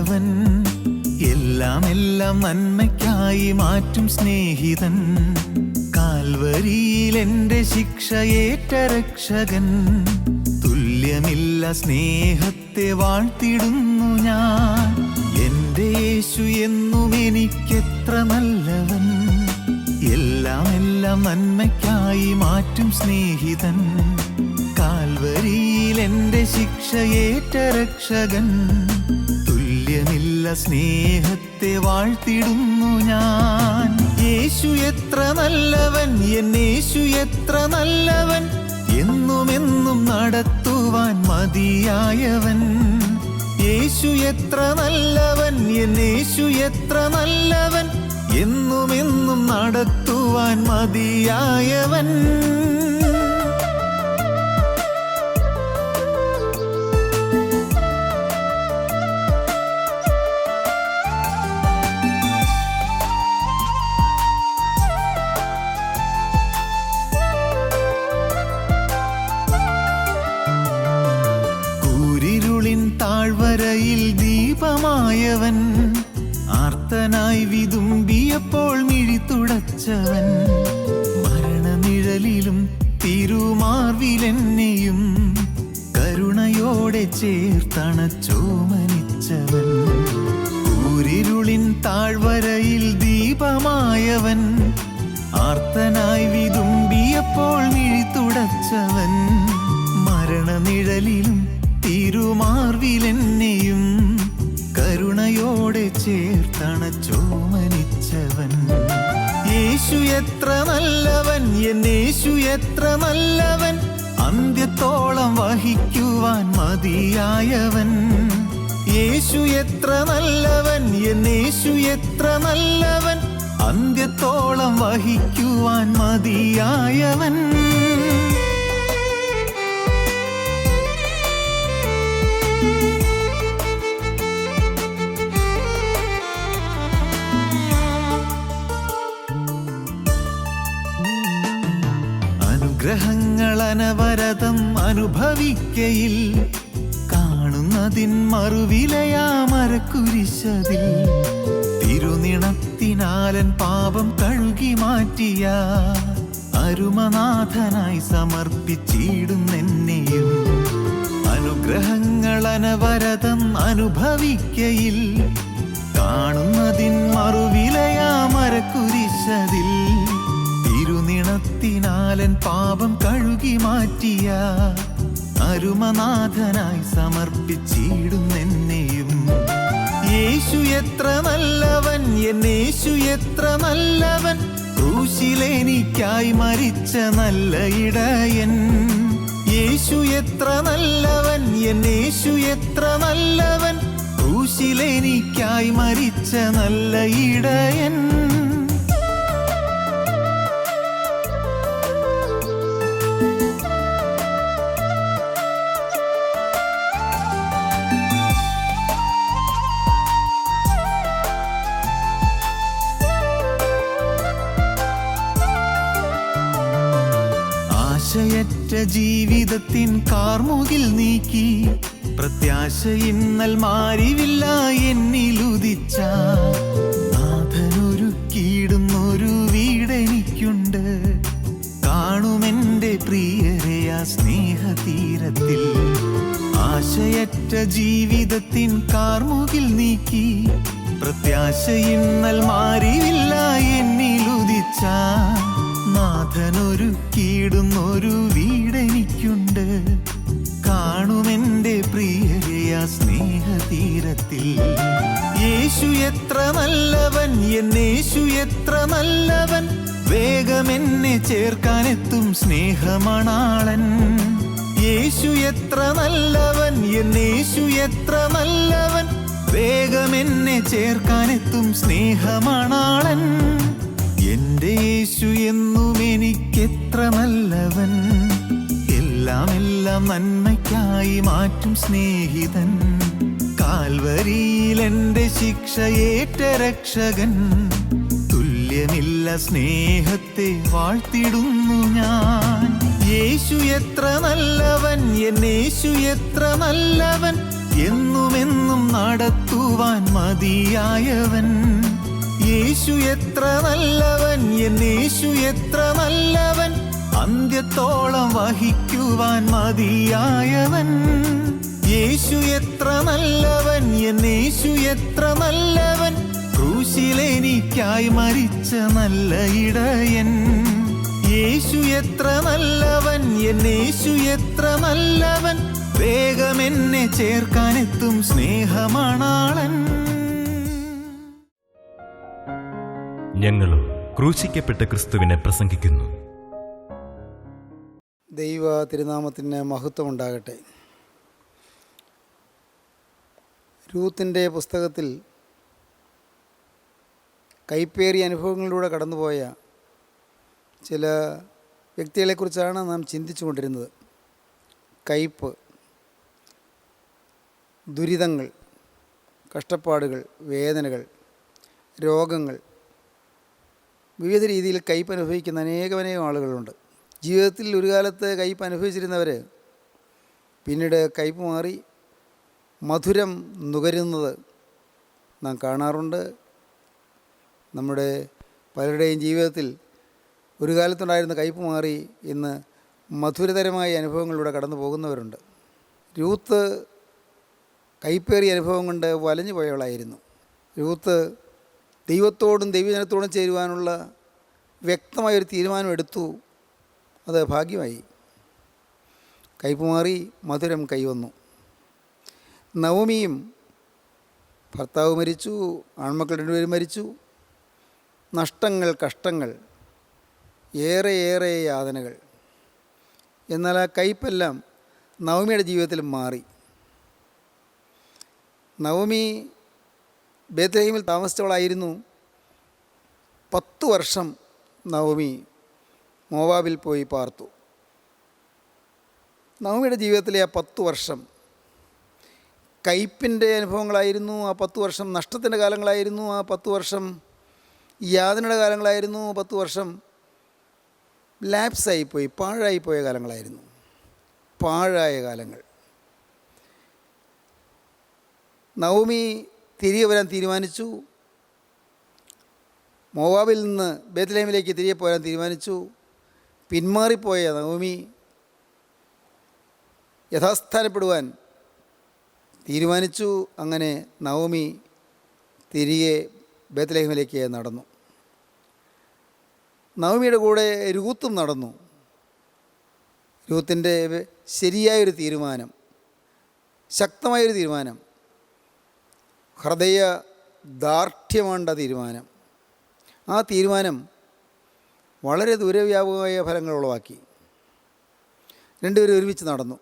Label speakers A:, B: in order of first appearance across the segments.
A: നല്ലവൻ, എല്ലാം എല്ലാം നന്മയ്ക്കായി മാറ്റും സ്നേഹിതൻ. കാൽവരിയിൽ എൻ്റെ ശിക്ഷയേറ്റ രക്ഷകൻ, തുല്യമില്ല സ്നേഹത്തെ വാഴ്ത്തിടുന്നു ഞാൻ. എൻ്റെ യേശു എന്നും എനിക്കെത്ര നല്ലവൻ, എല്ലാം എല്ലാം നന്മയ്ക്കായി മാറ്റും സ്നേഹിതൻ. കാൽവരിയിൽ എൻ്റെ ശിക്ഷയേറ്റ രക്ഷകൻ, തുല്യമില്ല സ്നേഹത്തെ വാഴ്ത്തിടുന്നു ഞാൻ. യേശു എത്ര നല്ലവൻ, എന്നേശു എത്ര നല്ലവൻ, എന്നുമെന്നും നടത്തുവാൻ മതിയായവൻ. യേശു എത്ര നല്ലവൻ, എന്നേശു എത്ര നല്ലവൻ, എന്നുമെന്നും നടത്തുവാൻ മതിയായവൻ. കൂരിരുളിൻ താഴ്വരയിൽ ദീപമായവൻ, ആർത്തനായി വിതുമ്പിയപ്പോൾ മിഴി തുടച്ചവൻ. മരണനിഴലിലും തിരുമാർവിലെന്നെയും കരുണയോടെ ചേർത്തണച്ചോമനിച്ചവൻ. കൂരിരുളിൻ താഴ്വരയിൽ ദീപമായവൻ, ആർത്തനായി വിതുമ്പിയപ്പോൾ മിഴി തുടച്ചവൻ. മരണനിഴലിലും തിരുമാർവിലെന്നെയും കരുണയോടെ ചേർത്തണച്ചോമനിച്ചവൻ. യേശു എത്ര നല്ലവൻ, എന്നേശു എത്ര നല്ലവൻ, അന്ത്യത്തോളം വഹിക്കുവാൻ മതിയായവൻ. യേശു എത്ര നല്ലവൻ, എന്നേശു എത്ര നല്ലവൻ, അന്ത്യത്തോളം വഹിക്കുവാൻ മതിയായവൻ. അനുഗ്രഹങ്ങൾ അനവരതം അനുഭവിക്കയിൽ, കാണുന്നതിൻ മറുവിലയാമരക്കുരിശതിൽ. തിരുനിണത്തിനാലൻ പാപം കഴുകി മാറ്റിയ അരുമനാഥനായി സമർപ്പിച്ചിടുന്നെന്നെയും. അനുഗ്രഹങ്ങൾ അനവരതം അനുഭവിക്കയിൽ, കാണുന്നതിൻ മറുവിലയാമരക്കുരിശതിൽ. തിരുനിണത്തിനാലൻ പാപം കഴുകി മാറ്റിയ അരുമനാഥനായി സമർപ്പിച്ചിടുന്നെന്നെയും. യേശു എത്ര നല്ലവൻ, എന്നേശു എത്ര നല്ലവൻ, ക്രൂശിലെനിക്കായി മരിച്ച നല്ല ഇടയൻ. യേശു എത്ര നല്ലവൻ, എന്നേശു എത്ര നല്ലവൻ, ക്രൂശിലെനിക്കായി മരിച്ച നല്ല ഇടയൻ. ആശയറ്റ ജീവിതത്തിൻ കാർമുകിൽ നീക്കി, പ്രത്യാശ ഇന്നൽ മാറിവില്ല എന്നിലുദിച്ച നാഥനൊരുക്കിയിടുന്നൊരു വീടെനിക്കുണ്ട്. കാണുമെന്റെ പ്രിയരെ ആ സ്നേഹതീരത്തിൽ. ആശയറ്റ ജീവിതത്തിൻ കാർമുകിൽ നീക്കി, പ്രത്യാശ ഇന്നൽ മാറിവില്ല എന്നിലുദിച്ച നാഥനൊരുക്കിയിടുന്നൊരു വീടെനിക്കുണ്ട്. കാണുമെന്റെ പ്രിയരെ ആ സ്നേഹതീരത്തിൽ. യേശു എത്ര നല്ലവൻ, എന്നേശു എത്ര നല്ലവൻ, വേഗമെന്നെ ചേർക്കാനെത്തും സ്നേഹമണാളൻ. യേശു എത്ര നല്ലവൻ, എന്നേശു എത്ര നല്ലവൻ, വേഗമെന്നെ ചേർക്കാനെത്തും സ്നേഹമണാളൻ. എൻ്റെ യേശു എന്നും എനിക്കെത്ര നല്ലവൻ, എല്ലാം എല്ലാം നന്മയ്ക്കായി മാറ്റും സ്നേഹിതൻ. കാൽവരിയിൽ എൻ്റെ ശിക്ഷയേറ്റ രക്ഷകൻ, തുല്യമില്ല സ്നേഹത്തെ വാഴ്ത്തിടുന്നു ഞാൻ. യേശു എത്ര നല്ലവൻ, എന്നേശു എത്ര നല്ലവൻ, എന്നുമെന്നും നടത്തുവാൻ മതിയായവൻ. യേശു എത്ര നല്ലവൻ, എന്നേശു എത്ര നല്ലവൻ, അന്ത്യത്തോളം വഹിക്കുവാൻ മതിയായവൻ. യേശു എത്ര നല്ലവൻ, എന്നേശു എത്ര നല്ലവൻ, ക്രൂശിലെനിക്കായി മരിച്ച നല്ല ഇടയൻ. യേശു എത്ര നല്ലവൻ, എന്നേശു എത്ര നല്ലവൻ, വേഗം എന്നെ ചേർക്കാനെത്തും സ്നേഹമണാളൻ.
B: ഞങ്ങളും ക്രൂശിക്കപ്പെട്ട ക്രിസ്തുവിനെ പ്രസംഗിക്കുന്നു.
C: ദൈവ തിരുനാമത്തിന് മഹത്വം ഉണ്ടാകട്ടെ. രൂത്തിൻ്റെ പുസ്തകത്തിൽ കൈപ്പേറിയ അനുഭവങ്ങളിലൂടെ കടന്നുപോയ ചില വ്യക്തികളെക്കുറിച്ചാണ് നാം ചിന്തിച്ചു കൊണ്ടിരുന്നത്. കയ്പ്, ദുരിതങ്ങൾ, കഷ്ടപ്പാടുകൾ, വേദനകൾ, രോഗങ്ങൾ, വിവിധ രീതിയിൽ കയ്പ് അനുഭവിക്കുന്ന അനേകം ആളുകളുണ്ട്. ജീവിതത്തിൽ ഒരു കാലത്ത് കയ്പ് അനുഭവിച്ചിരുന്നവർ പിന്നീട് കയ്പ് മാറി മധുരം നുകരുന്നത് നാം കാണാറുണ്ട്. നമ്മുടെ പലരുടെയും ജീവിതത്തിൽ ഒരു കാലത്തുണ്ടായിരുന്ന കയ്പ് മാറി ഇന്ന് മധുരതരമായ അനുഭവങ്ങളിലൂടെ കടന്നു പോകുന്നവരുണ്ട്. രൂത്ത് കയ്പേറിയ അനുഭവം കൊണ്ട് വലഞ്ഞു പോയവളായിരുന്നു. രൂത്ത് ദൈവത്തോടും ദൈവജനത്തോടും ചേരുവാനുള്ള വ്യക്തമായൊരു തീരുമാനം എടുത്തു. അത് ഭാഗ്യമായി. കയ്പ് മാറി മധുരം കൈവന്നു. നവമിയും ഭർത്താവ് മരിച്ചു, ആൺമക്കൾ രണ്ടുപേരും മരിച്ചു. നഷ്ടങ്ങൾ, കഷ്ടങ്ങൾ, ഏറെ യാതനകൾ. എന്നാൽ ആ കയ്പെല്ലാം നവമിയുടെ ജീവിതത്തിൽ മാറി. നവമി ബേത്ലഹേമിൽ താമസിച്ചവളായിരുന്നു. 10 വർഷം നവമി മോവാബിൽ പോയി പാർത്തു. നവമിയുടെ ജീവിതത്തിലെ ആ 10 വർഷം കയ്പിൻ്റെ അനുഭവങ്ങളായിരുന്നു. ആ 10 വർഷം നഷ്ടത്തിൻ്റെ കാലങ്ങളായിരുന്നു. ആ 10 വർഷം യാതനയുടെ കാലങ്ങളായിരുന്നു. 10 വർഷം ലാപ്സായിപ്പോയി, പാഴായിപ്പോയ കാലങ്ങളായിരുന്നു. പാഴായ കാലങ്ങൾ. നവമി തിരികെ വരാൻ തീരുമാനിച്ചു. മോവാബിൽ നിന്ന് ബേത്ലഹേമിലേക്ക് തിരികെ പോരാൻ തീരുമാനിച്ചു. പിന്മാറിപ്പോയ നവമി യഥാസ്ഥാനപ്പെടുവാൻ തീരുമാനിച്ചു. അങ്ങനെ നവമി തിരികെ ബേത്ലഹേമിലേക്ക് നടന്നു. നവമിയുടെ കൂടെ രൂത്തും നടന്നു. രൂത്തിൻ്റെ ശരിയായൊരു തീരുമാനം, ശക്തമായൊരു തീരുമാനം, ഹൃദയ ദാർഢ്യമാണ്ട തീരുമാനം. ആ തീരുമാനം വളരെ ദൂരവ്യാപകമായ ഫലങ്ങൾ ഉളവാക്കി. രണ്ടുപേരും ഒരുമിച്ച് നടന്നു.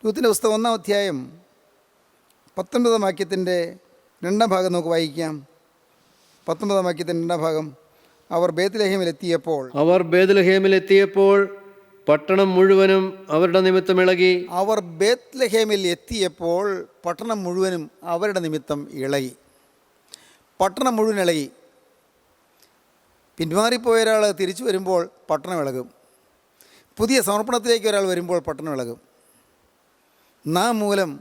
C: രൂത്തിൻ്റെ പുസ്തകം 1-ാം അധ്യായം 19-ാം വാക്യത്തിൻ്റെ 2-ാം ഭാഗം നമുക്ക് വായിക്കാം. 19-ാം വാക്യത്തിൻ്റെ 2-ാം ഭാഗം. അവർ ബേത്ലഹേമിലെത്തിയപ്പോൾ പട്ടണം മുഴുവനും അവരുടെ നിമിത്തം ഇളകി. അവർ ബേത്ലഹേമിൽ എത്തിയപ്പോൾ പട്ടണം മുഴുവനും അവരുടെ നിമിത്തം ഇളകി. പട്ടണം മുഴുവൻ ഇളകി. പിന്മാറിപ്പോയ ഒരാൾ തിരിച്ചു വരുമ്പോൾ പട്ടണം ഇളകും. പുതിയ സമർപ്പണത്തിലേക്ക് ഒരാൾ വരുമ്പോൾ പട്ടണം ഇളകും. നാം മൂലം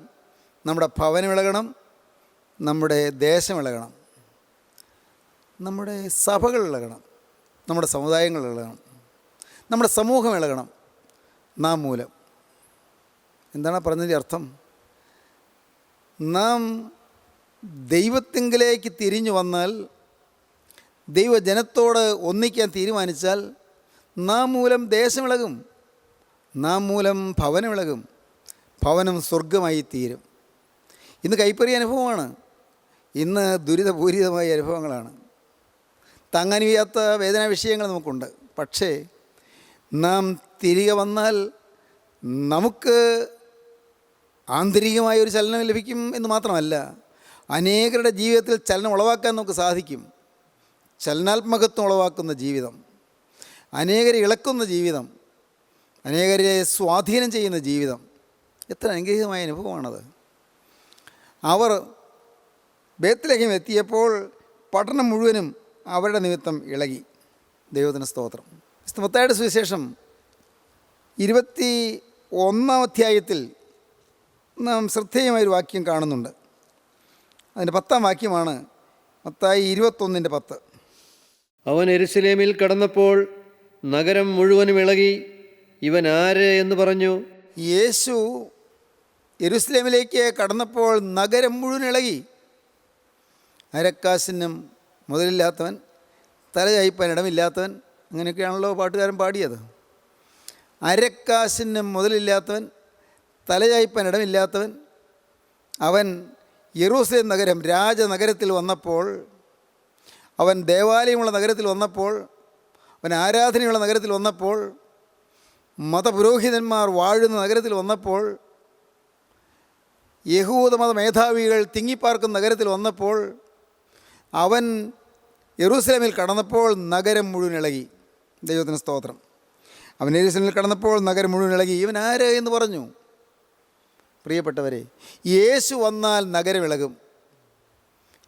C: നമ്മുടെ ഭവനം ഇളകണം, നമ്മുടെ ദേശം ഇളകണം, നമ്മുടെ സഭകൾ ഇളകണം, നമ്മുടെ സമുദായങ്ങൾ ഇളകണം, നമ്മുടെ സമൂഹം ഇളകണം നാം മൂലം. എന്താണ് പറഞ്ഞതിൻ്റെ അർത്ഥം? നാം ദൈവത്തിങ്കിലേക്ക് തിരിഞ്ഞു വന്നാൽ, ദൈവജനത്തോട് ഒന്നിക്കാൻ തീരുമാനിച്ചാൽ നാം മൂലം ദേശമിളകും, നാം മൂലം ഭവനമിളകും, ഭവനം സ്വർഗമായി തീരും. ഇന്ന് കൈപ്പറിയ അനുഭവമാണ്. ഇന്ന് ദുരിതപൂരിതമായ അനുഭവങ്ങളാണ്. താങ്ങാൻ വയ്യാത്ത വേദനാ വിഷയങ്ങൾ നമുക്കുണ്ട്. പക്ഷേ നാം തിരികെ വന്നാൽ നമുക്ക് ആന്തരികമായൊരു ചലനം ലഭിക്കും എന്ന് മാത്രമല്ല, അനേകരുടെ ജീവിതത്തിൽ ചലനം ഉളവാക്കാൻ നമുക്ക് സാധിക്കും. ചലനാത്മകത്വം ഉളവാക്കുന്ന ജീവിതം, അനേകരെ ഇളക്കുന്ന ജീവിതം, അനേകരെ സ്വാധീനം ചെയ്യുന്ന ജീവിതം. എത്ര അനുഗ്രഹീതമായ അനുഭവമാണത്. അവർ ബേത്ലഹേം എത്തിയപ്പോൾ പട്ടണം മുഴുവനും അവരുടെ നിമിത്തം ഇളകി. ദൈവത്തിന് സ്തോത്രം. മത്തായിയുടെ സുവിശേഷം 21-ാം അധ്യായത്തിൽ നാം ശ്രദ്ധേയമായൊരു വാക്യം കാണുന്നുണ്ട്. അതിൻ്റെ 10-ാം വാക്യമാണ് മത്തായി 21:10.
D: അവൻ യെരൂശലേമിൽ കടന്നപ്പോൾ നഗരം മുഴുവനും ഇളകി. ഇവൻ ആര് എന്ന് പറഞ്ഞു.
C: യേശു യെരൂശലേമിലേക്ക് കടന്നപ്പോൾ നഗരം മുഴുവൻ ഇളകി. അരക്കാശിനും മുതലില്ലാത്തവൻ, തലചായ്പാൻ ഇടമില്ലാത്തവൻ, അങ്ങനെയൊക്കെയാണല്ലോ പാട്ടുകാരൻ പാടിയത്. അരക്കാശിനും മുതലില്ലാത്തവൻ, തലചായ്പാൻ ഇടമില്ലാത്തവൻ, അവൻ യെരൂശലേം നഗരം രാജനഗരത്തിൽ വന്നപ്പോൾ, അവൻ ദേവാലയമുള്ള നഗരത്തിൽ വന്നപ്പോൾ, അവൻ ആരാധനയുള്ള നഗരത്തിൽ വന്നപ്പോൾ, മതപുരോഹിതന്മാർ വാഴുന്ന നഗരത്തിൽ വന്നപ്പോൾ, യഹൂദമത മേധാവികൾ തിങ്ങിപ്പാർക്കുന്ന നഗരത്തിൽ വന്നപ്പോൾ, അവൻ യെരൂശലേമിൽ കടന്നപ്പോൾ നഗരം മുഴുവൻ ഇളകി. ദൈവത്തിന് സ്തോത്രം. അവൻ യെരൂശലേമിൽ കടന്നപ്പോൾ നഗരം മുഴുവൻ ഇളകി. ഇവൻ ആര് എന്ന് പറഞ്ഞു. പ്രിയപ്പെട്ടവരെ, യേശു വന്നാൽ നഗരം ഇളകും.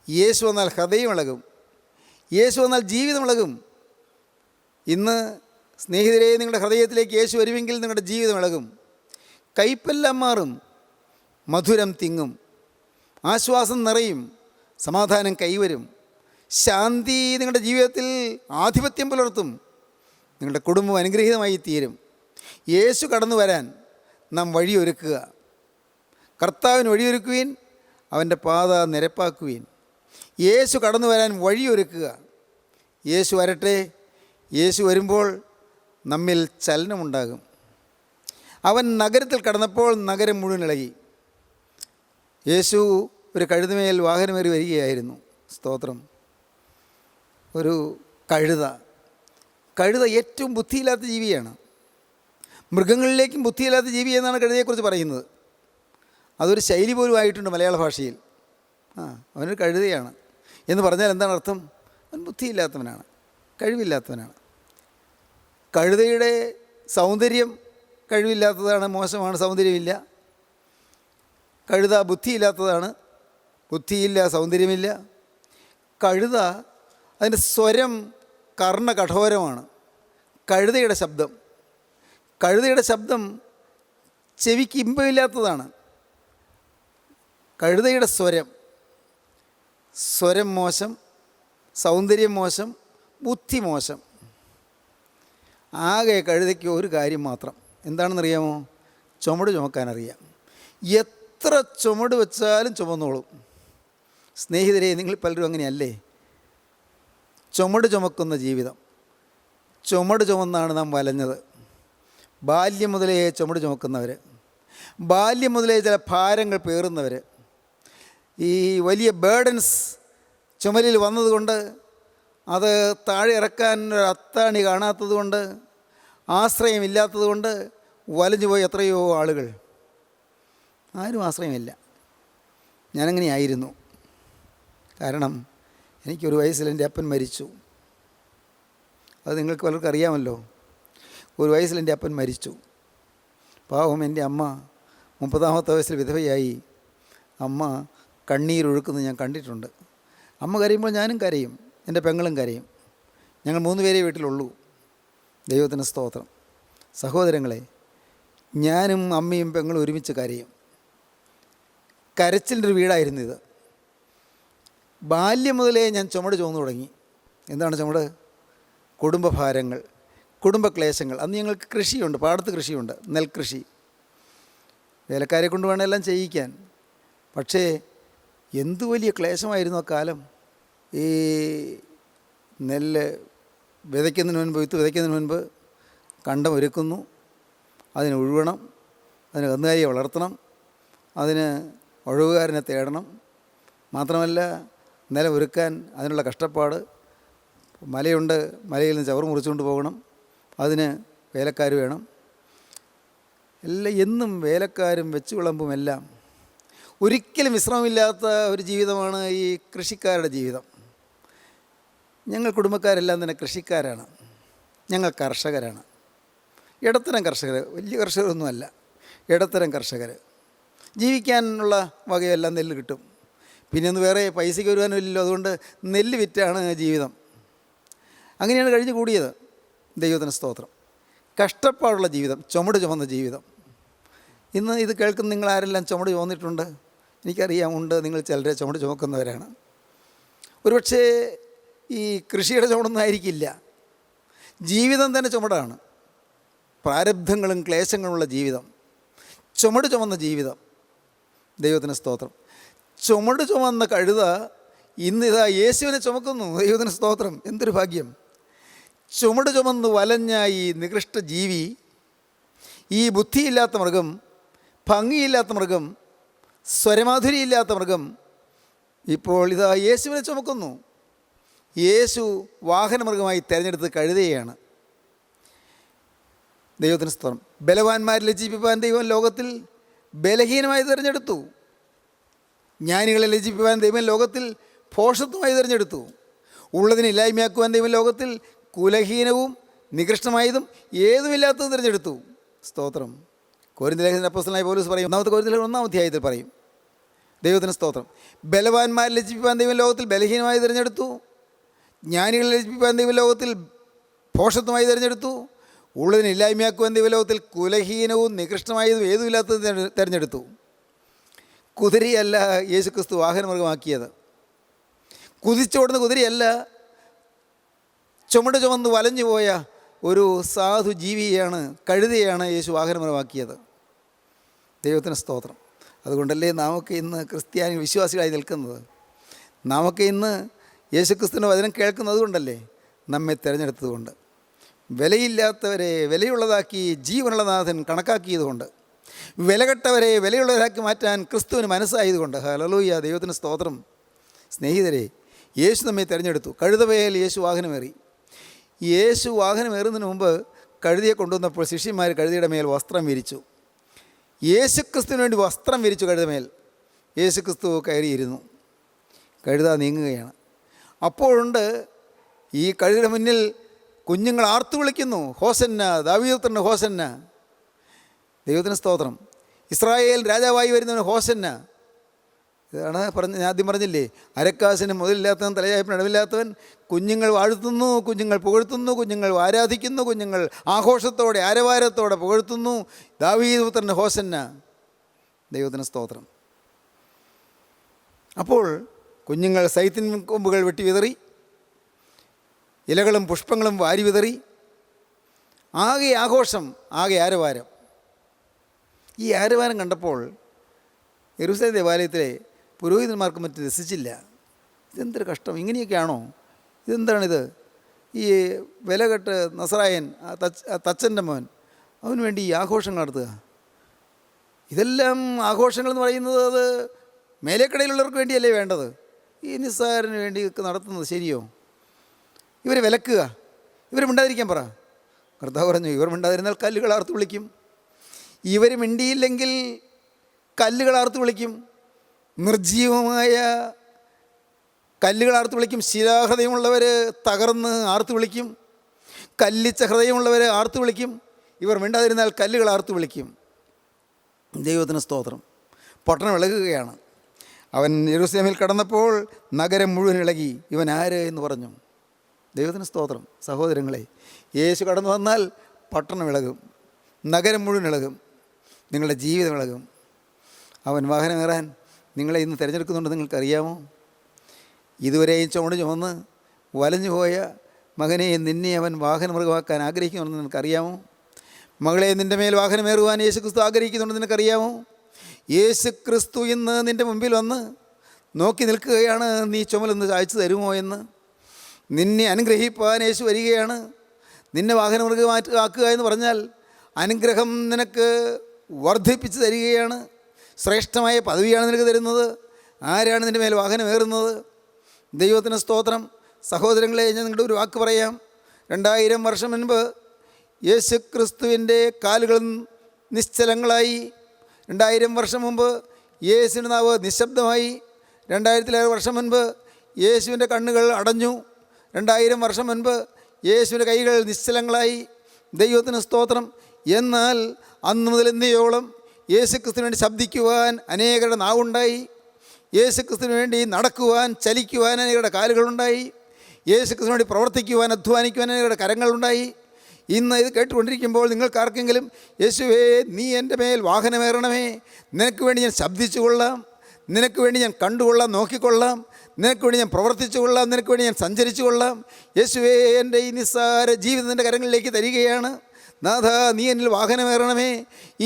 C: യേശു വന്നാൽ ഹൃദയം ഇളകും. യേശു വന്നാൽ ജീവിതം ഇളകും. ഇന്ന് സ്നേഹിതരെ, നിങ്ങളുടെ ഹൃദയത്തിലേക്ക് യേശു വരുമെങ്കിൽ നിങ്ങളുടെ ജീവിതം ഇളകും. കയ്പെല്ലാം മാറും, മധുരം തിങ്ങും, ആശ്വാസം നിറയും, സമാധാനം കൈവരും, ശാന്തി നിങ്ങളുടെ ജീവിതത്തിൽ ആധിപത്യം പുലർത്തും, നിങ്ങളുടെ കുടുംബം അനുഗ്രഹീതമായി തീരും. യേശു കടന്നു വരാൻ നാം വഴിയൊരുക്കുക. കർത്താവിന് വഴിയൊരുക്കുവീൻ, അവൻ്റെ പാത നിരപ്പാക്കുവീൻ. യേശു കടന്നു വരാൻ വഴിയൊരുക്കുക. യേശു വരട്ടെ. യേശു വരുമ്പോൾ നമ്മിൽ ചലനമുണ്ടാകും. അവൻ നഗരത്തിൽ കടന്നപ്പോൾ നഗരം മുഴുവൻ ഇളകി. യേശു ഒരു കഴുതമേൽ വാഹനമേറി വരികയായിരുന്നു. സ്തോത്രം. ഒരു കഴുത ഏറ്റവും ബുദ്ധിയില്ലാത്ത ജീവിയാണ്. മൃഗങ്ങളിലേക്കും ബുദ്ധിയില്ലാത്ത ജീവി എന്നാണ് കഴുതയെക്കുറിച്ച് പറയുന്നത്. അതൊരു ശൈലി പോലും ആയിട്ടുണ്ട് മലയാള ഭാഷയിൽ. അവനൊരു കഴുതയാണ് എന്ന് പറഞ്ഞാൽ എന്താണ് അർത്ഥം? അവൻ ബുദ്ധിയില്ലാത്തവനാണ്, കഴിവില്ലാത്തവനാണ്. കഴുതയുടെ സൗന്ദര്യം കഴിവില്ലാത്തതാണ്, മോശമാണ്, സൗന്ദര്യമില്ല. കഴുത ബുദ്ധിയില്ലാത്തതാണ്, ബുദ്ധിയില്ല, സൗന്ദര്യമില്ല. കഴുത, അതിൻ്റെ സ്വരം കർണകഠോരമാണ്. കഴുതയുടെ ശബ്ദം ചെവിക്ക് ഇമ്പമില്ലാത്തതാണ്. കഴുതയുടെ സ്വരം മോശം, സൗന്ദര്യം മോശം, ബുദ്ധി മോശം. ആകെ കഴുതയ്ക്ക് ഒരു കാര്യം മാത്രം, എന്താണെന്നറിയാമോ? ചുമട് ചുമക്കാനറിയാം. എത്ര ചുമട് വെച്ചാലും ചുമന്നോളും. സ്നേഹിതരെ, നിങ്ങൾ പലരും അങ്ങനെയല്ലേ? ചുമട് ചുമക്കുന്ന ജീവിതം. ചുമട് ചുമന്നാണ് നാം വലഞ്ഞത്. ബാല്യം മുതലേ ചുമട് ചുമക്കുന്നവർ, ബാല്യം മുതലേ ചില ഭാരങ്ങൾ പേറുന്നവർ, ഈ വലിയ ബേർഡൻസ് ചുമലിൽ വന്നതുകൊണ്ട് അത് താഴെ ഇറക്കാൻ ഒരു അത്താണി കാണാത്തതുകൊണ്ട്, ആശ്രയമില്ലാത്തതുകൊണ്ട് വലഞ്ഞു പോയി എത്രയോ ആളുകൾ. ആരും ആശ്രയമില്ല. ഞാനങ്ങനെയായിരുന്നു. കാരണം എനിക്കൊരു വയസ്സിൽ എൻ്റെ അപ്പൻ മരിച്ചു. അത് നിങ്ങൾക്ക് പലർക്കും അറിയാമല്ലോ. ഒരു വയസ്സിൽ എൻ്റെ അപ്പൻ മരിച്ചു. പാവം എൻ്റെ അമ്മ 30-ാമത്തെ വയസ്സിൽ വിധവയായി. അമ്മ കണ്ണീരൊഴുക്കുന്നത് ഞാൻ കണ്ടിട്ടുണ്ട്. അമ്മ കരയുമ്പോൾ ഞാനും കരയും, എൻ്റെ പെങ്ങളും കരയും. ഞങ്ങൾ 3 പേരേ വീട്ടിലുള്ളൂ. ദൈവത്തിന് സ്തോത്രം. സഹോദരങ്ങളെ, ഞാനും അമ്മയും പെങ്ങളും ഒരുമിച്ച് കരയും. കരച്ചിലിൻ്റെ ഒരു വീടായിരുന്നു ഇത്. ബാല്യം മുതലേ ഞാൻ ചുമട് ചുമന്നു തുടങ്ങി. എന്താണ് ചുമട്? കുടുംബഭാരങ്ങൾ, കുടുംബക്ലേശങ്ങൾ. അന്ന് ഞങ്ങൾക്ക് കൃഷിയുണ്ട്, പാടത്ത് കൃഷിയുണ്ട്, നെൽകൃഷി. വേലക്കാരെ കൊണ്ട് വേണം എല്ലാം ചെയ്യിക്കാൻ. പക്ഷേ എന്തു വലിയ ക്ലേശമായിരുന്നു ആ കാലം. ഈ നെല്ല് വിതയ്ക്കുന്നതിന് മുൻപ്, വിത്ത് വിതയ്ക്കുന്നതിന് മുൻപ് കണ്ടം ഒരുക്കുന്നു, അതിന് ഉഴുവണം, അതിന് കന്നുകാലിയെ വളർത്തണം, അതിന് ഉഴവുകാരനെ തേടണം. മാത്രമല്ല നിലം ഒരുക്കാൻ അതിനുള്ള കഷ്ടപ്പാട്. മലയുണ്ട്, മലയിൽ നിന്ന് ചവറ് മുറിച്ചുകൊണ്ട് പോകണം, അതിന് വേലക്കാർ വേണം. എല്ലാം എന്നും വേലക്കാരും വെച്ച് വിളമ്പുമെല്ലാം. ഒരിക്കലും വിശ്രമമില്ലാത്ത ഒരു ജീവിതമാണ് ഈ കൃഷിക്കാരുടെ ജീവിതം. ഞങ്ങൾ കുടുംബക്കാരെല്ലാം തന്നെ കൃഷിക്കാരാണ്. ഞങ്ങൾ കർഷകരാണ്. ഇടത്തരം കർഷകർ, വലിയ കർഷകരൊന്നുമല്ല, ഇടത്തരം കർഷകർ. ജീവിക്കാനുള്ള വകയെല്ലാം നെല്ല് കിട്ടും. പിന്നെ ഒന്ന് വേറെ പൈസയ്ക്ക് വരുവാനും ഇല്ലല്ലോ. അതുകൊണ്ട് നെല്ല് വിറ്റാണ് ജീവിതം. അങ്ങനെയാണ് കഴിഞ്ഞു കൂടിയത്. ദൈവത്തിന് സ്തോത്രം. കഷ്ടപ്പാടുള്ള ജീവിതം, ചുമട് ചുമന്ന ജീവിതം. ഇന്ന് ഇത് കേൾക്കുന്ന നിങ്ങൾ ആരെല്ലാം ചുമട് ചുമന്നിട്ടുണ്ട്? എനിക്കറിയാം, ഉണ്ട്, നിങ്ങൾ ചിലരെ ചുമട് ചുമക്കുന്നവരാണ്. ഒരുപക്ഷേ ഈ കൃഷിയുടെ ചുമടൊന്നും ആയിരിക്കില്ല, ജീവിതം തന്നെ ചുമടാണ്. പ്രാരബ്ധങ്ങളും ക്ലേശങ്ങളുമുള്ള ജീവിതം, ചുമട് ചുമന്ന ജീവിതം. ദൈവത്തിന് സ്തോത്രം. ചുമട് ചുമന്ന കഴുത ഇന്നിതാ യേശുവിനെ ചുമക്കുന്നു. ദൈവത്തിന് സ്തോത്രം. എന്തൊരു ഭാഗ്യം! ചുമട് ചുമന്ന് വലഞ്ഞ ഈ നികൃഷ്ട ജീവി, ഈ ബുദ്ധിയില്ലാത്ത മൃഗം, ഭംഗിയില്ലാത്ത മൃഗം, സ്വരമാധുരിയില്ലാത്ത മൃഗം ഇപ്പോൾ ഇതാ യേശുവിനെ ചുമക്കുന്നു. യേശു വാഹനമൃഗമായി തിരഞ്ഞെടുത്ത് കഴുതയാണ്. ദൈവത്തിന് സ്തോത്രം. ബലവാന്മാരെ ലജ്ജിപ്പിക്കാൻ ദൈവം ലോകത്തിൽ ബലഹീനമായി തിരഞ്ഞെടുത്തു. ജ്ഞാനികളെ ലജ്ജിപ്പിക്കാൻ ദൈവം ലോകത്തിൽ ഭോഷത്വമായി തിരഞ്ഞെടുത്തു. ഉള്ളതിനെ ഇല്ലായ്മയാക്കുവാൻ ദൈവം ലോകത്തിൽ കുലഹീനവും നികൃഷ്ടമായതും ഏതുമില്ലാത്തതും തിരഞ്ഞെടുത്തു. സ്തോത്രം. കൊരിന്ത്യലേഖനത്തിലെ അപ്പോസ്തലനായ പൗലോസ് പറയും, 1 കൊരിന്ത്യർ 1 അധ്യായത്തിൽ പറയും. ദൈവത്തിന് സ്തോത്രം. ബലവാന്മാരെ ലജ്ജിപ്പിക്കാൻ ദൈവം ലോകത്തിൽ ബലഹീനമായി തിരഞ്ഞെടുത്തു. ജ്ഞാനികളെ ലജ്ജിപ്പിക്കാൻ ദൈവം ലോകത്തിൽ ഭോഷത്വമായി തിരഞ്ഞെടുത്തു. ഉള്ളതിനെ ഇല്ലായ്മയാക്കുവാൻ ദൈവം ലോകത്തിൽ കുലഹീനവും നികൃഷ്ടമായതും ഏതുമില്ലാത്തതും തിരഞ്ഞെടുത്തു. കുതിരയല്ല യേശുക്രിസ്തു വാഹനമൃഗമാക്കിയത്. കുതിച്ചോടുന്ന കുതിരയല്ല, ചുമട് ചുമന്ന് വലഞ്ഞു പോയ ഒരു സാധു ജീവിയാണ്, കഴുതയാണ് യേശു വാഹനമൃഗമാക്കിയത്. ദൈവത്തിന് സ്തോത്രം. അതുകൊണ്ടല്ലേ നമുക്ക് ഇന്ന് ക്രിസ്ത്യാനി വിശ്വാസികളായി നിൽക്കുന്നത്. നമുക്ക് ഇന്ന് യേശുക്രിസ്തുവിൻ്റെ വചനം കേൾക്കുന്നത് കൊണ്ടല്ലേ, നമ്മെ തിരഞ്ഞെടുത്തതുകൊണ്ട്. വിലയില്ലാത്തവരെ വിലയുള്ളതാക്കി ജീവനുള്ള നാഥൻ കണക്കാക്കിയതുകൊണ്ട്, വിലകെട്ടവരെ വിലയുള്ളവരാക്കി മാറ്റാൻ ക്രിസ്തുവിന് മനസ്സായതുകൊണ്ട്. ഹല്ലേലൂയ. ദൈവത്തിന് സ്തോത്രം. സ്നേഹിതരെ, യേശു നമ്മെ തിരഞ്ഞെടുത്തു. കഴുതവേൽ യേശു വാഹനമേറി. യേശു വാഹനമേറുന്നതിന് മുമ്പ് കഴുതയെ കൊണ്ടുവന്നപ്പോൾ ശിഷ്യന്മാർ കഴുതയുടെ മേൽ വസ്ത്രം വിരിച്ചു. യേശുക്രിസ്തുവിന് വേണ്ടി വസ്ത്രം വിരിച്ചു കഴുതമേൽ. യേശുക്രിസ്തു കയറിയിരുന്നു. കഴുത നീങ്ങുകയാണ്. അപ്പോഴുണ്ട് ഈ കഴുതയുടെ മുന്നിൽ കുഞ്ഞുങ്ങൾ ആർത്തു വിളിക്കുന്നു, ഹോസന്ന, ദാവീദുപുത്രന് ഹോസന്ന. ദൈവത്തിന് സ്തോത്രം. ഇസ്രായേൽ രാജാവായി വരുന്നവന് ഹോസന്ന. ഇതാണ് ഞാൻ ആദ്യം പറഞ്ഞില്ലേ, അരക്കാശിന് മുതലില്ലാത്തവൻ തലയായപ്പിന് ഇടമില്ലാത്തവൻ. കുഞ്ഞുങ്ങൾ വാഴ്ത്തുന്നു, കുഞ്ഞുങ്ങൾ പുകഴ്ത്തുന്നു, കുഞ്ഞുങ്ങൾ ആരാധിക്കുന്നു, കുഞ്ഞുങ്ങൾ ആഘോഷത്തോടെ ആരവാരത്തോടെ പുകഴ്ത്തുന്നു. ദാവീദുപുത്രന് ഹോസന്ന. ദൈവത്തിന് സ്തോത്രം. അപ്പോൾ കുഞ്ഞുങ്ങൾ സൈത്തിൻ കൊമ്പുകൾ വെട്ടി വിതറി, ഇലകളും പുഷ്പങ്ങളും വാരി വിതറി. ആകെ ആഘോഷം, ആകെ ആരവാരം. ഈ ആരവാരം കണ്ടപ്പോൾ യെരൂശലേം ദേവാലയത്തിലെ പുരോഹിതന്മാർക്ക് മറ്റും രസിച്ചില്ല. ഇതെന്തൊരു കഷ്ടം, ഇങ്ങനെയൊക്കെയാണോ? ഇതെന്താണിത്? ഈ വിലകെട്ട് നസറായൻ, തച്ചൻ്റെ മോൻ, അവന് വേണ്ടി ഈ ആഘോഷങ്ങൾ നടത്തുക. ഇതെല്ലാം ആഘോഷങ്ങളെന്ന് പറയുന്നത് അത് മേലേക്കടയിലുള്ളവർക്ക് വേണ്ടിയല്ലേ വേണ്ടത്? ഈ നിസ്സാരന് വേണ്ടി നടത്തുന്നത് ശരിയോ? ഇവരെ വിലക്കുക, ഇവർ മിണ്ടാതിരിക്കാൻ പറ. കർത്താവ് പറഞ്ഞു, ഇവർ മിണ്ടാതിരുന്നാൽ കല്ലുകൾ ആർത്ത് വിളിക്കും. ഇവർ മിണ്ടിയില്ലെങ്കിൽ കല്ലുകൾ ആർത്ത് വിളിക്കും. നിർജീവമായ കല്ലുകൾ ആർത്ത് വിളിക്കും. ശിലാഹൃദയമുള്ളവർ തകർന്ന് ആർത്ത് വിളിക്കും. കല്ലിച്ച ഹൃദയമുള്ളവർ ആർത്ത് വിളിക്കും. ഇവർ മിണ്ടാതിരുന്നാൽ കല്ലുകൾ ആർത്ത് വിളിക്കും. ദൈവത്തിന് സ്തോത്രം. പട്ടണം ഇളകുകയാണ്. അവൻ യെരൂശലേമിൽ കടന്നപ്പോൾ നഗരം മുഴുവൻ ഇളകി. ഇവൻ ആര് എന്ന് പറഞ്ഞു. ദൈവത്തിന് സ്തോത്രം. സഹോദരങ്ങളെ, യേശു കടന്നു വന്നാൽ പട്ടണം ഇളകും, നഗരം മുഴുവൻ ഇളകും, നിങ്ങളുടെ ജീവിതം ഇളകും. അവൻ വാഹനമേറാൻ നിങ്ങളെ ഇന്ന് തിരഞ്ഞെടുക്കുന്നുണ്ട്. നിങ്ങൾക്കറിയാമോ? ഇതുവരെയും ചുമട് ചുമന്ന് വലഞ്ഞു പോയ മകനെ, നിന്നെ അവൻ വാഹനമൃഗമാക്കാൻ ആഗ്രഹിക്കുന്നുണ്ടെന്ന് നിനക്കറിയാമോ? മകളെ, നിൻ്റെ മേൽ വാഹനമേറുവാൻ യേശുക്രിസ്തു ആഗ്രഹിക്കുന്നുണ്ടെന്ന് നിനക്കറിയാമോ? യേശുക്രിസ്തു ഇന്ന് നിൻ്റെ മുമ്പിൽ വന്ന് നോക്കി നിൽക്കുകയാണ്, നീ ചുമലൊന്ന് ചായച്ചു തരുമോ എന്ന്. നിന്നെ അനുഗ്രഹിപ്പാൻ യേശു വരികയാണ്. നിന്നെ വാഹനമൃഗമാക്കുക എന്ന് പറഞ്ഞാൽ അനുഗ്രഹം നിനക്ക് വർദ്ധിപ്പിച്ച് തരികയാണ്. ശ്രേഷ്ഠമായ പദവിയാണ് നിനക്ക് തരുന്നത്. ആരാണ് നിൻ്റെ മേൽ വാഹനമേറുന്നത്? ദൈവത്തിന് സ്തോത്രം. സഹോദരങ്ങളെ, ഞാൻ നിങ്ങളുടെ ഒരു വാക്ക് പറയാം. 2000 വർഷം മുൻപ് യേശുക്രിസ്തുവിൻ്റെ കാലുകൾ നിശ്ചലങ്ങളായി. 2000 വർഷം മുമ്പ് യേശുവിൻ്റെ നാവ് നിശബ്ദമായി. 2000 വർഷം മുൻപ് യേശുവിൻ്റെ കണ്ണുകൾ അടഞ്ഞു. 2000 വർഷം മുൻപ് യേശുവിൻ്റെ കൈകൾ നിശ്ചലങ്ങളായി. ദൈവത്തിന് സ്തോത്രം. എന്നാൽ അന്ന് മുതൽ ഇന്നയോളം യേശുക്രിസ്തുവിന് വേണ്ടി ശബ്ദിക്കുവാൻ അനേകരുടെ നാവുണ്ടായി. യേശുക്രിസ്തുവിന് വേണ്ടി നടക്കുവാൻ, ചലിക്കുവാൻ അനേകരുടെ കാലുകളുണ്ടായി. യേശുക്രിസ്തുവിന് വേണ്ടി പ്രവർത്തിക്കുവാൻ, അധ്വാനിക്കുവാൻ അനേകരുടെ കരങ്ങളുണ്ടായി. ഇന്ന് ഇത് കേട്ടുകൊണ്ടിരിക്കുമ്പോൾ നിങ്ങൾക്കാർക്കെങ്കിലും യേശുവേ നീ എൻ്റെ മേൽ വാഹനമേറണമേ, നിനക്ക് വേണ്ടി ഞാൻ ശബ്ദിച്ചു കൊള്ളാം, നിനക്ക് വേണ്ടി ഞാൻ കണ്ടുകൊള്ളാം, നോക്കിക്കൊള്ളാം, നിനക്ക് വേണ്ടി ഞാൻ പ്രവർത്തിച്ചു കൊള്ളാം, നിനക്ക് വേണ്ടി ഞാൻ സഞ്ചരിച്ചു കൊള്ളാം, യേശുവേ എൻ്റെ ഈ നിസ്സാര ജീവിതം നിൻ്റെ കരങ്ങളിലേക്ക് തരികയാണ്, നാഥ നീ എന്നിൽ വാഹനമേറണമേ,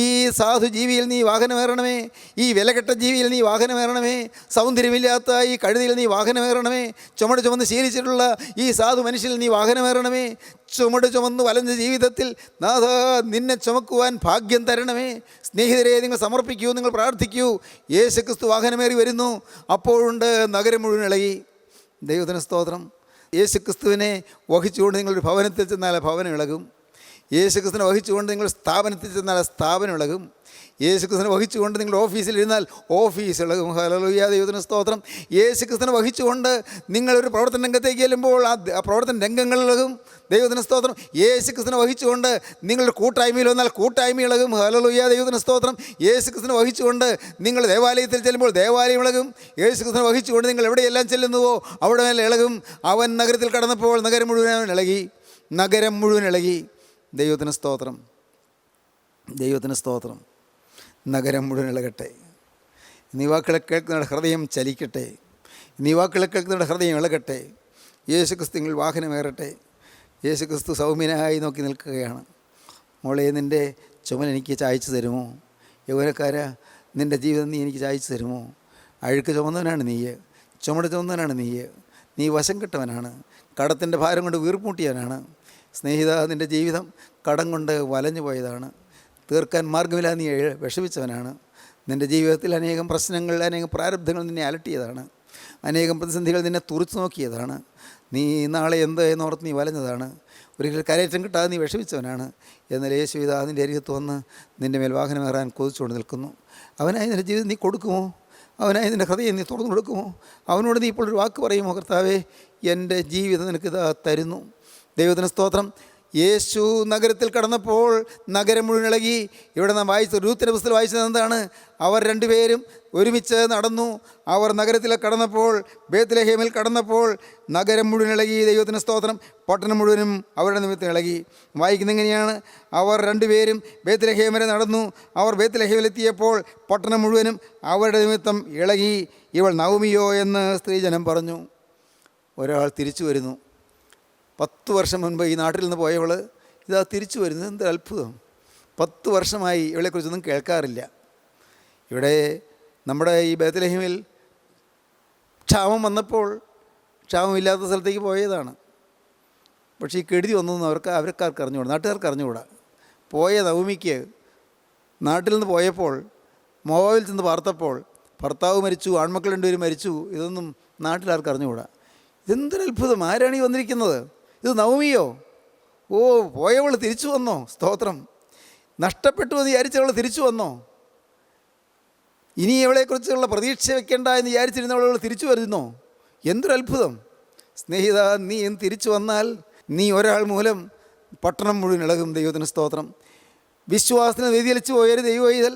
C: ഈ സാധു ജീവിയിൽ നീ വാഹനമേറണമേ, ഈ വിലകെട്ട ജീവിയിൽ നീ വാഹനമേറണമേ, സൗന്ദര്യമില്ലാത്ത ഈ കഴുതിയിൽ നീ വാഹനമേറണമേ, ചുമട് ചുമന്ന് ശീലിച്ചിട്ടുള്ള ഈ സാധു മനുഷ്യരിൽ നീ വാഹനമേറണമേ, ചുമട് ചുമന്ന് വലഞ്ഞ ജീവിതത്തിൽ നാഥ നിന്നെ ചുമക്കുവാൻ ഭാഗ്യം തരണമേ. സ്നേഹിതരെ, നിങ്ങൾ സമർപ്പിക്കൂ, നിങ്ങൾ പ്രാർത്ഥിക്കൂ. യേശുക്രിസ്തു വാഹനമേറി വരുന്നു. അപ്പോഴുണ്ട് നഗരം മുഴുവൻ ഇളകി. ദൈവത്തിന് സ്തോത്രം. യേശുക്രിസ്തുവിനെ വഹിച്ചുകൊണ്ട് നിങ്ങളൊരു ഭവനത്തിൽ ചെന്നാൽ ഭവനം ഇളകും. യേശുക്രിസ്തുവിനെ വഹിച്ചുകൊണ്ട് നിങ്ങൾ സ്ഥാപനത്തിൽ ചെന്നാൽ സ്ഥാപനം ഇളകും. യേശുക്രിസ്തുവിനെ വഹിച്ചുകൊണ്ട് നിങ്ങൾ ഓഫീസിലിരുന്നാൽ ഓഫീസ് ഇളകും. ഹല്ലേലൂയ, ദൈവത്തിന് സ്തോത്രം. യേശുക്രിസ്തുവിനെ വഹിച്ചുകൊണ്ട് നിങ്ങളൊരു പ്രവർത്തന രംഗത്തേക്ക് ചെല്ലുമ്പോൾ ആ പ്രവർത്തന രംഗങ്ങൾ ഇളകും. ദൈവത്തിന് സ്തോത്രം. യേശുക്രിസ്തുവിനെ വഹിച്ചുകൊണ്ട് നിങ്ങളുടെ കൂട്ടായ്മയിൽ വന്നാൽ കൂട്ടായ്മ ഇളകും. ഹല്ലേലൂയ, ദൈവത്തിന് സ്തോത്രം. യേശുക്രിസ്തുവിനെ വഹിച്ചുകൊണ്ട് നിങ്ങൾ ദേവാലയത്തിൽ ചെല്ലുമ്പോൾ ദേവാലയം ഇളകും. യേശുക്രിസ്തുവിനെ വഹിച്ചുകൊണ്ട് നിങ്ങൾ എവിടെയെല്ലാം ചെല്ലുന്നുവോ അവിടെ മേലെ ഇളകും. അവൻ നഗരത്തിൽ കടന്നപ്പോൾ നഗരം മുഴുവൻ ഇളകി. നഗരം മുഴുവൻ ഇളകി. ദൈവത്തിന് സ്തോത്രം. ദൈവത്തിന് സ്തോത്രം. നഗരം മുഴുവൻ ഇളകട്ടെ. നീ വാക്കുകളെ കേൾക്കുന്നവരുടെ ഹൃദയം ചലിക്കട്ടെ. നീ വാക്കുകളെ കേൾക്കുന്നവരുടെ ഹൃദയം ഇളകട്ടെ. യേശുക്രിസ്തുവിൽ വാഹനമേറട്ടെ. യേശുക്രിസ്തു സൗമ്യനായി നോക്കി നിൽക്കുകയാണ്. മോളെ, നിൻ്റെ ചുമൽ എനിക്ക് ചായച്ചു തരുമോ? യൗവനക്കാരാ, നിൻ്റെ ജീവിതം നീ എനിക്ക് ചായച്ചു തരുമോ? അഴുക്ക് ചുമന്നവനാണ് നീ, ചുമട് ചുമന്നവനാണ് നീ, നീ വശം കെട്ടവനാണ്, കടത്തിൻ്റെ ഭാരം കൊണ്ട് വീർപ്പൂട്ടിയവനാണ്. സ്നേഹിത, നിൻ്റെ ജീവിതം കടം കൊണ്ട് വലഞ്ഞു പോയതാണ്. തീർക്കാൻ മാർഗമില്ല, നീ വിഷമിച്ചവനാണ്. നിൻ്റെ ജീവിതത്തിൽ അനേകം പ്രശ്നങ്ങൾ, അനേകം പ്രാരബ്ധങ്ങൾ നിന്നെ അലട്ടിയതാണ്. അനേകം പ്രതിസന്ധികൾ നിന്നെ തുറച്ചു നോക്കിയതാണ്. നീ നാളെ എന്ത് എന്നോർത്ത് നീ വലഞ്ഞതാണ്. ഒരിക്കലും കരയേറ്റം കിട്ടാതെ നീ വിഷമിച്ചവനാണ്. എന്നാൽ യേശു ഇതാ നിൻ്റെ അരികത്ത് വന്ന് നിൻ്റെ മേൽ വാഹനമേറാൻ കൊതിച്ചുകൊണ്ട് നിൽക്കുന്നു. അവനായി നിൻ്റെ ജീവിതം നീ കൊടുക്കുമോ? അവനായി നിൻ്റെ ഹൃദയം നീ തുറന്നു കൊടുക്കുമോ? അവനോട് നീ ഇപ്പോൾ ഒരു വാക്ക് പറയുമോ? കർത്താവേ, എൻ്റെ ജീവിതം നിനക്കിതാ തരുന്നു. ദൈവത്തിന് സ്തോത്രം. യേശു നഗരത്തിൽ കടന്നപ്പോൾ നഗരം മുഴുവൻ ഇളകി. ഇവിടെ നാം വായിച്ച രൂത്തിന്റെ പുസ്തകത്തിൽ വായിച്ചത് എന്താണ്? അവർ രണ്ടുപേരും ഒരുമിച്ച് നടന്നു. അവർ നഗരത്തിൽ കടന്നപ്പോൾ, ബേത്ലഹേമിൽ കടന്നപ്പോൾ നഗരം മുഴുവൻ ഇളകി. ദൈവത്തിന് സ്തോത്രം. പട്ടണം മുഴുവനും അവരുടെ നിമിത്തം ഇളകി. വായിക്കുന്നത് എങ്ങനെയാണ്? അവർ രണ്ടുപേരും ബേത്ലഹേം വരെ നടന്നു. അവർ ബേത്ലഹേമിലെത്തിയപ്പോൾ പട്ടണം മുഴുവനും അവരുടെ നിമിത്തം ഇളകി. ഇവൾ നവമിയോ എന്ന് സ്ത്രീജനം പറഞ്ഞു. ഒരാൾ തിരിച്ചു വരുന്നു. 10 വർഷം മുൻപ് ഈ നാട്ടിൽ നിന്ന് പോയവൾ ഇതാ തിരിച്ചു വരുന്നത്. എന്ത് അത്ഭുതം! 10 വർഷമായി ഇവളെക്കുറിച്ചൊന്നും കേൾക്കാറില്ല. ഇവിടെ നമ്മുടെ ഈ ബേത്ലഹേമിൽ ക്ഷാമം വന്നപ്പോൾ ക്ഷാമമില്ലാത്ത സ്ഥലത്തേക്ക് പോയതാണ്. പക്ഷേ ഈ കെടുതി വന്നതെന്ന് അവർക്കാർക്ക് അറിഞ്ഞുകൂടാ, നാട്ടുകാർക്ക് അറിഞ്ഞുകൂടാ. പോയ നവമിക്ക് നാട്ടിൽ നിന്ന് പോയപ്പോൾ മോവാബിൽ ചെന്ന് പാർത്തപ്പോൾ ഭർത്താവ് മരിച്ചു, ആൺമക്കൾ 2 പേരും മരിച്ചു. ഇതൊന്നും നാട്ടിലാർക്ക് അറിഞ്ഞുകൂടാ. ഇതെന്തൊരു അത്ഭുതം! ആരാണ് ഈ വന്നിരിക്കുന്നത്? ഇത് നവമിയോ? ഓ, പോയവൾ തിരിച്ചു വന്നോ? സ്തോത്രം. നഷ്ടപ്പെട്ടു എന്ന് വിചാരിച്ചവൾ തിരിച്ചു വന്നോ? ഇനി അവളെക്കുറിച്ചുള്ള പ്രതീക്ഷ വെക്കേണ്ട എന്ന് വിചാരിച്ചിരുന്നവൾ തിരിച്ചു വരുന്നോ? എന്തൊരു അത്ഭുതം! സ്നേഹിത, നീ തിരിച്ചു വന്നാൽ നീ ഒരാൾ മൂലം പട്ടണം മുഴുവൻ ഇളകും. ദൈവത്തിന് സ്തോത്രം. വിശ്വാസത്തിന് വ്യതിചലിച്ചു പോയൊരു ദൈവവൈതൽ,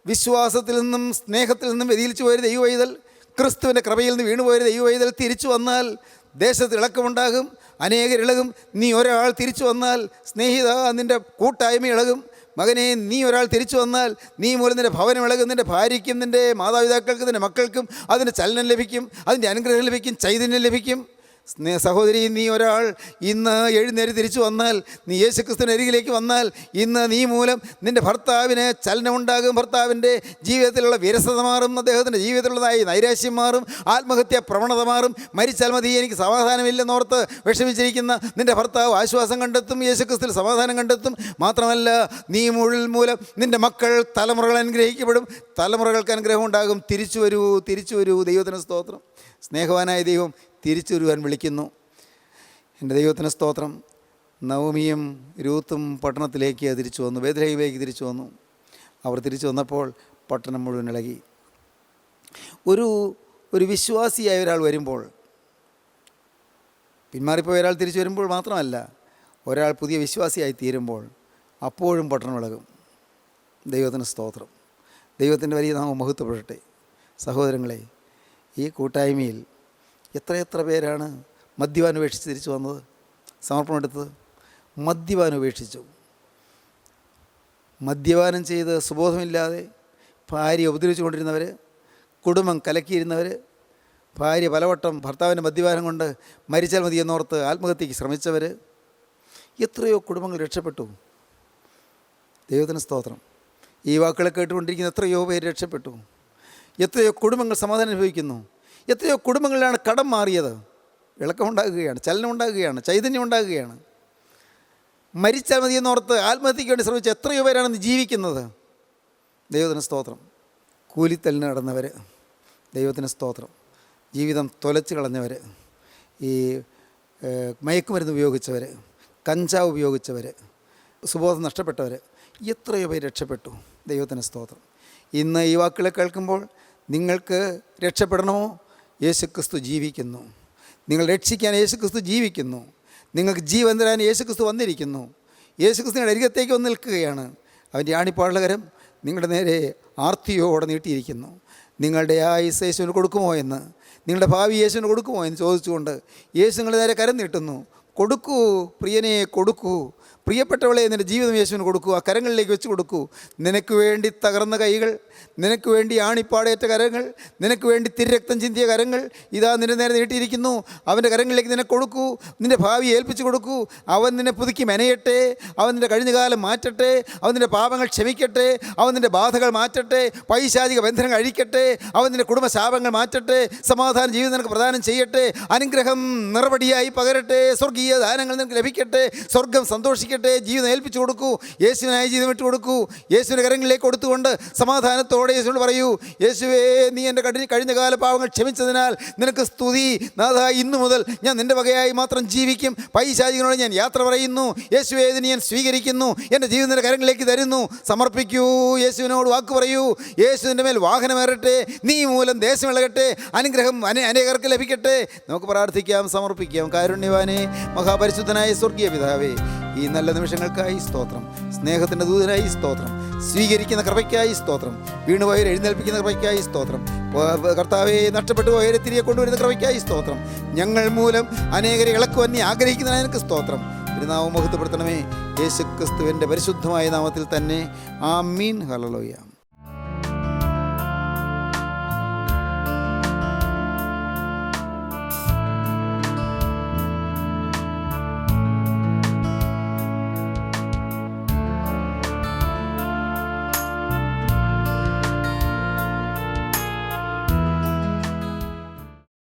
C: വിശ്വാസത്തിൽ നിന്നും സ്നേഹത്തിൽ നിന്നും വ്യതിചലിച്ചു പോയൊരു ദൈവവൈതൽ, ക്രിസ്തുവിൻ്റെ കൃപയിൽ നിന്ന് വീണുപോയൊരു ദൈവവൈതൽ തിരിച്ചു വന്നാൽ ദേശത്ത് ഇളക്കമുണ്ടാകും. അനേകരിളകും. നീ ഒരാൾ തിരിച്ചു വന്നാൽ സ്നേഹിത, നിൻ്റെ കൂട്ടായ്മ ഇളകും. മകനെ, നീ ഒരാൾ തിരിച്ചു വന്നാൽ നീ മൂലം നിൻ്റെ ഭവനം ഇളകും. നിൻ്റെ ഭാര്യയ്ക്കും നിൻ്റെ മാതാപിതാക്കൾക്കും നിൻ്റെ മക്കൾക്കും അതിന് ചലനം ലഭിക്കും, അതിൻ്റെ അനുഗ്രഹം ലഭിക്കും, ചൈതന്യം ലഭിക്കും. സഹോദരി, നീ ഒരാൾ ഇന്ന് എഴുന്നേറ്റ് തിരിച്ചു വന്നാൽ, നീ യേശുക്രിസ്തുവിൻ്റെ അരികിലേക്ക് വന്നാൽ, ഇന്ന് നീ മൂലം നിൻ്റെ ഭർത്താവിന് ചലനമുണ്ടാകും. ഭർത്താവിൻ്റെ ജീവിതത്തിലുള്ള വിരസത മാറും. അദ്ദേഹത്തിൻ്റെ ജീവിതത്തിലുള്ളതായി നൈരാശ്യം മാറും. ആത്മഹത്യ പ്രവണത മാറും. മരിച്ചാൽ മതി, എനിക്ക് സമാധാനമില്ലെന്നോർത്ത് വിഷമിച്ചിരിക്കുന്ന നിൻ്റെ ഭർത്താവ് ആശ്വാസം കണ്ടെത്തും. യേശുക്രിസ്തുവിൽ സമാധാനം കണ്ടെത്തും. മാത്രമല്ല, നീ മൂലം നിൻ്റെ മക്കൾ തലമുറകൾ അനുഗ്രഹിക്കപ്പെടും. തലമുറകൾക്ക് അനുഗ്രഹം ഉണ്ടാകും. തിരിച്ചു വരൂ, തിരിച്ചു വരൂ. ദൈവത്തിന് സ്തോത്രം. സ്നേഹവാനായ ദൈവം തിരിച്ചു വരുവാൻ വിളിക്കുന്നു. എൻ്റെ ദൈവത്തിന് സ്തോത്രം. നവമിയും രൂത്തും പട്ടണത്തിലേക്ക് തിരിച്ചു വന്നു, ബേത്ലഹേമിലേക്ക് തിരിച്ചു വന്നു. അവർ തിരിച്ചു വന്നപ്പോൾ പട്ടണം മുഴുവൻ ഇളകി. ഒരു വിശ്വാസിയായ ഒരാൾ വരുമ്പോൾ, പിന്മാറിപ്പോയ ഒരാൾ തിരിച്ചു വരുമ്പോൾ മാത്രമല്ല, ഒരാൾ പുതിയ വിശ്വാസിയായി തീരുമ്പോൾ അപ്പോഴും പട്ടണം ഇളകും. ദൈവത്തിന് സ്തോത്രം. ദൈവത്തിൻ്റെ വലിയ നാമം മഹത്വപ്പെടട്ടെ. സഹോദരങ്ങളെ, ഈ കൂട്ടായ്മയിൽ എത്ര പേരാണ് മദ്യപാനം ഉപേക്ഷിച്ച് തിരിച്ചു വന്നത്, സമർപ്പണം എടുത്തത്? മദ്യപാനം ഉപേക്ഷിച്ചു. മദ്യപാനം ചെയ്ത് സുബോധമില്ലാതെ ഭാര്യ ഉപദ്രവിച്ചു കൊണ്ടിരുന്നവർ, കുടുംബം കലക്കിയിരുന്നവർ, ഭാര്യ പലവട്ടം ഭർത്താവിൻ്റെ മദ്യപാനം കൊണ്ട് മരിച്ചാൽ മതിയെന്നോർത്ത് ആത്മഹത്യയ്ക്ക് ശ്രമിച്ചവർ, എത്രയോ കുടുംബങ്ങൾ രക്ഷപ്പെട്ടു. ദൈവത്തിന് സ്തോത്രം. ഈ വാക്കുകളെ കേട്ടുകൊണ്ടിരിക്കുന്ന എത്രയോ പേര് രക്ഷപ്പെട്ടു. എത്രയോ കുടുംബങ്ങൾ സമാധാനം അനുഭവിക്കുന്നു. എത്രയോ കുടുംബങ്ങളിലാണ് കടം മാറിയത്. ഇളക്കമുണ്ടാകുകയാണ്, ചലനമുണ്ടാകുകയാണ്, ചൈതന്യം ഉണ്ടാകുകയാണ്. മരിച്ചാൽ മതിയെന്നോർത്ത് ആത്മഹത്യയ്ക്ക് വേണ്ടി ശ്രമിച്ച എത്രയോ പേരാണ് ജീവിക്കുന്നത്. ദൈവത്തിന് സ്തോത്രം. കൂലിത്തല്ലിന് നടന്നവർ, ദൈവത്തിന് സ്തോത്രം. ജീവിതം തൊലച്ച് കളഞ്ഞവർ, ഈ മയക്കുമരുന്ന് ഉപയോഗിച്ചവർ, കഞ്ചാവ് ഉപയോഗിച്ചവർ, സുബോധം നഷ്ടപ്പെട്ടവർ, എത്രയോ പേര് രക്ഷപ്പെട്ടു. ദൈവത്തിന് സ്തോത്രം. ഇന്ന് ഈ വാക്കുകളെ കേൾക്കുമ്പോൾ നിങ്ങൾക്ക് രക്ഷപ്പെടണമോ? യേശുക്രിസ്തു ജീവിക്കുന്നു. നിങ്ങൾ രക്ഷിക്കാൻ യേശുക്രിസ്തു ജീവിക്കുന്നു. നിങ്ങൾക്ക് ജീവൻ തരാൻ യേശുക്രിസ്തു വന്നിരിക്കുന്നു. യേശുക്രിസ്തുവിൻ്റെ അരികത്തേക്ക് വന്ന് നിൽക്കുകയാണ്. അവൻ്റെ ആണിപ്പാടുള്ള കരം നിങ്ങളുടെ നേരെ ആർത്തിയോടെ നീട്ടിയിരിക്കുന്നു. നിങ്ങളുടെ ആയുസ്സ് യേശുവിന് കൊടുക്കുമോ എന്ന്, നിങ്ങളുടെ ഭാവി യേശുവിന് കൊടുക്കുമോ എന്ന് ചോദിച്ചുകൊണ്ട് യേശു നിങ്ങളുടെ നേരെ കരം നീട്ടുന്നു. കൊടുക്കൂ പ്രിയനെ, കൊടുക്കൂ. പ്രിയപ്പെട്ടവളെ, നിൻ്റെ ജീവിതം യേശുവിന് കൊടുക്കൂ. ആ കരങ്ങളിലേക്ക് വെച്ച് കൊടുക്കൂ. നിനക്ക് വേണ്ടി തകർന്ന കൈകൾ, നിനക്ക് വേണ്ടി ആണിപ്പാടേറ്റ കരങ്ങൾ, നിനക്ക് വേണ്ടി തിരരക്തം ചിന്തിയ കരങ്ങൾ ഇതാ നിൻ്റെ നേരെ നീട്ടിയിരിക്കുന്നു. അവൻ്റെ കരങ്ങളിലേക്ക് നിന്നെ കൊടുക്കൂ. നിൻ്റെ ഭാവി ഏൽപ്പിച്ചു കൊടുക്കൂ. അവൻ നിന്നെ പുതുക്കി മെനയട്ടെ. അവൻ നിൻ്റെ കഴിഞ്ഞ കാലം മാറ്റട്ടെ. അവൻ നിൻ്റെ പാപങ്ങൾ ക്ഷമിക്കട്ടെ. അവൻ നിൻ്റെ ബാധകൾ മാറ്റട്ടെ. പൈശാചിക ബന്ധനങ്ങൾ അഴിക്കട്ടെ. അവൻ നിൻ്റെ കുടുംബശാപങ്ങൾ മാറ്റട്ടെ. സമാധാന ജീവിതം നിനക്ക് പ്രദാനം ചെയ്യട്ടെ. അനുഗ്രഹം നിറവടിയായി പകരട്ടെ. സ്വർഗീയ ദാനങ്ങൾ നിനക്ക് ലഭിക്കട്ടെ. സ്വർഗം സന്തോഷിക്കട്ടെ. ജീവിതം ഏൽപ്പിച്ചു കൊടുക്കൂ. യേശുവിനായി ജീവിതം വിട്ടു കൊടുക്കൂ. യേശുവിൻ്റെ കരങ്ങളിലേക്ക് കൊടുത്തുകൊണ്ട് സമാധാനത്തോടെ യേശുവിനോട് പറയൂ, യേശുവേ, നീ എൻ്റെ കഴിഞ്ഞ കാല പാവങ്ങൾ ക്ഷമിച്ചതിനാൽ നിനക്ക് സ്തുതി. നാഥാ, ഇന്നു മുതൽ ഞാൻ നിൻ്റെ വകയായി മാത്രം ജീവിക്കും. പൈശാചികളോട് ഞാൻ യാത്ര പറയുന്നു. യേശുവേ, ഇതിന് ഞാൻ സ്വീകരിക്കുന്നു. എൻ്റെ ജീവിതം നിൻ്റെ കരങ്ങളിലേക്ക് തരുന്നു. സമർപ്പിക്കൂ. യേശുവിനോട് വാക്ക് പറയൂ. യേശുവിൻ്റെ മേൽ വാഹനമേറട്ടെ. നീ മൂലം ദേശം ഇളകട്ടെ. അനുഗ്രഹം അനേകർക്ക് ലഭിക്കട്ടെ. നമുക്ക് പ്രാർത്ഥിക്കാം, സമർപ്പിക്കാം. കാരുണ്യവാനേ, മഹാപരിശുദ്ധനായ സ്വർഗീയ പിതാവേ, ഈ നല്ല നിമിഷങ്ങൾക്കായി സ്തോത്രം. സ്നേഹത്തിൻ്റെ ദൂതനായി സ്തോത്രം. സ്വീകരിക്കുന്ന കൃപയ്ക്കായി സ്തോത്രം. വീണുപോയവരെ എഴുന്നേൽപ്പിക്കുന്ന കൃപയ്ക്കായി സ്തോത്രം. കർത്താവെ, നഷ്ടപ്പെട്ടു പോയവരെ തിരികെ കൊണ്ടുവരുന്ന കൃപയ്ക്കായി സ്തോത്രം. ഞങ്ങൾ മൂലം അനേകരെ ഇളക്കുവാൻ നീ ആഗ്രഹിക്കുന്നതിന് എനിക്ക് സ്തോത്രം. തിരുനാമം മഹത്വപ്പെടുത്തണമേ. യേശുക്രിസ്തുവിൻ്റെ പരിശുദ്ധമായ നാമത്തിൽ തന്നെ. ആമീൻ. ഹല്ലേലൂയ.